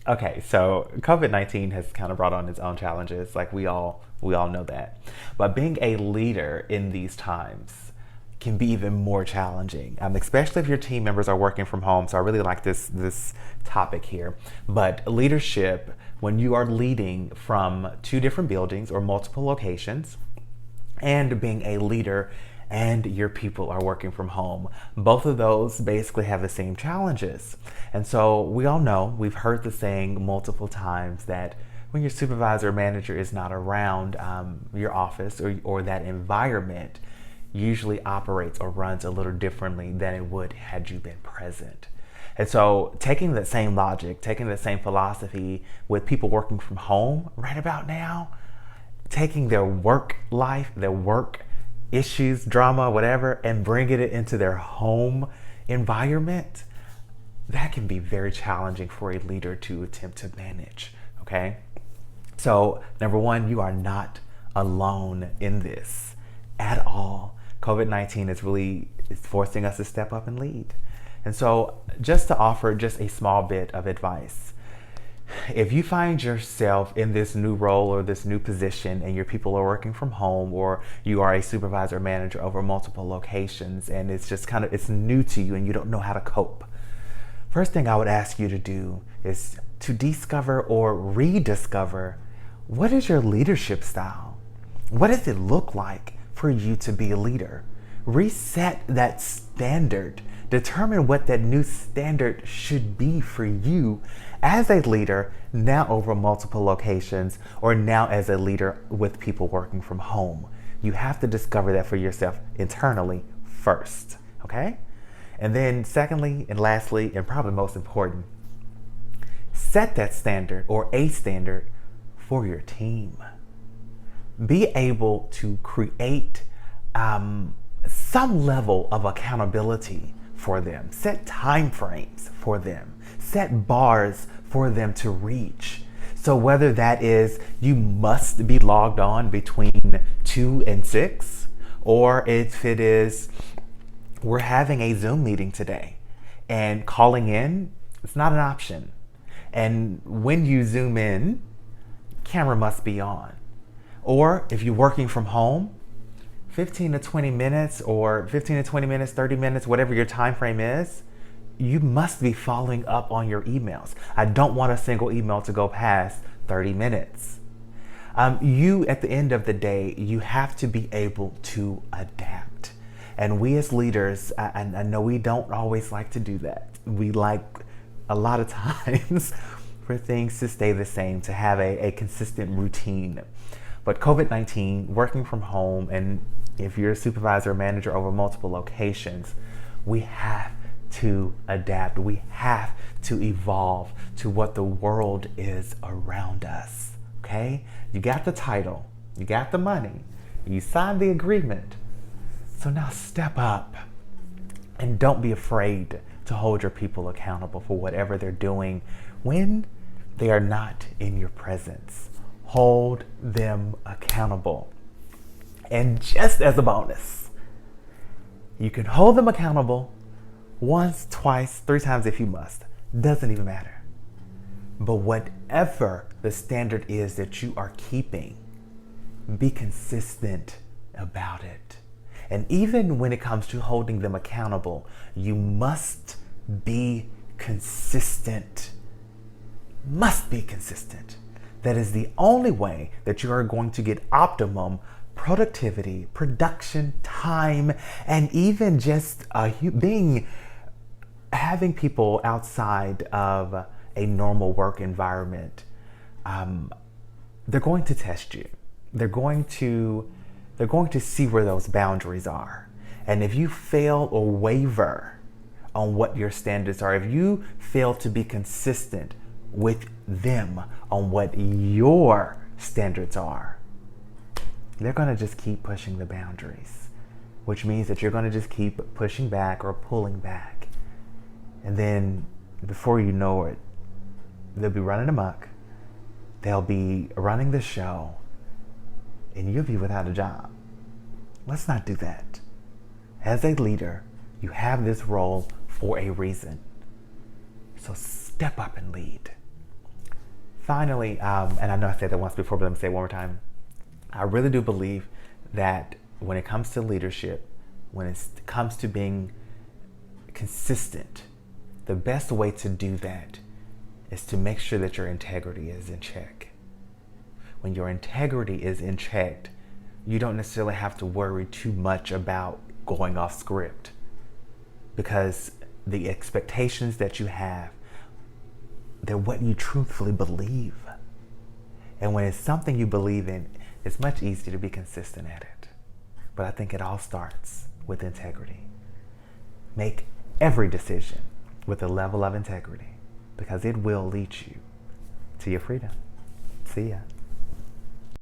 Okay, so COVID-19 has kind of brought on its own challenges, like we all know that. But being a leader in these times can be even more challenging, especially if your team members are working from home. So I really like this topic here. But leadership, when you are leading from two different buildings or multiple locations, and being a leader and your people are working from home. Both of those basically have the same challenges. And so we all know, we've heard the saying multiple times that when your supervisor or manager is not around, your office or that environment usually operates or runs a little differently than it would had you been present. And so, taking that same logic, taking that same philosophy with people working from home right about now, taking their work life, their work issues, drama, whatever, and bringing it into their home environment, that can be very challenging for a leader to attempt to manage. Okay? So, number one, you are not alone in this at all. COVID-19 is forcing us to step up and lead. And so, just to offer just a small bit of advice, if you find yourself in this new role or this new position and your people are working from home, or you are a supervisor or manager over multiple locations and it's just it's new to you and you don't know how to cope, first thing I would ask you to do is to discover or rediscover, what is your leadership style? What does it look like for you to be a leader? Reset that standard. Determine what that new standard should be for you as a leader now over multiple locations, or now as a leader with people working from home. You have to discover that for yourself internally first, okay? And then secondly and lastly, and probably most important, set that standard or a standard for your team. Be able to create some level of accountability for them. Set time frames for them. Set bars for them to reach. So whether that is you must be logged on between 2 and 6, or if it is we're having a Zoom meeting today and calling in, it's not an option. And when you zoom in, camera must be on. Or if you're working from home, 15 to 20 minutes or 15 to 20 minutes, 30 minutes, whatever your time frame is, you must be following up on your emails. I don't want a single email to go past 30 minutes. You, at the end of the day, you have to be able to adapt. And we as leaders, I know we don't always like to do that. We like a lot of times for things to stay the same, to have a consistent routine. But COVID-19, working from home, and if you're a supervisor or manager over multiple locations, we have to adapt. We have to evolve to what the world is around us. Okay? You got the title, you got the money, you signed the agreement. So now step up and don't be afraid to hold your people accountable for whatever they're doing when they are not in your presence. Hold them accountable. And just as a bonus, you can hold them accountable once, twice, 3 times if you must. Doesn't even matter. But whatever the standard is that you are keeping, be consistent about it. And even when it comes to holding them accountable, you must be consistent. Must be consistent. That is the only way that you are going to get optimum productivity, production, time, and even just having people outside of a normal work environment. They're going to test you. They're going to see where those boundaries are. And if you fail or waver on what your standards are, if you fail to be consistent with them on what your standards are, they're going to just keep pushing the boundaries, which means that you're going to just keep pushing back or pulling back. And then before you know it, they'll be running amok. They'll be running the show, and you'll be without a job. Let's not do that. As a leader, you have this role for a reason. So step up and lead. Finally, and I know I said that once before, but let me say it one more time. I really do believe that when it comes to leadership, when it comes to being consistent, the best way to do that is to make sure that your integrity is in check. When your integrity is in check, you don't necessarily have to worry too much about going off script, because the expectations that you have, they're what you truthfully believe. And when it's something you believe in, it's much easier to be consistent at it. But I think it all starts with integrity. Make every decision with a level of integrity, because it will lead you to your freedom. See ya.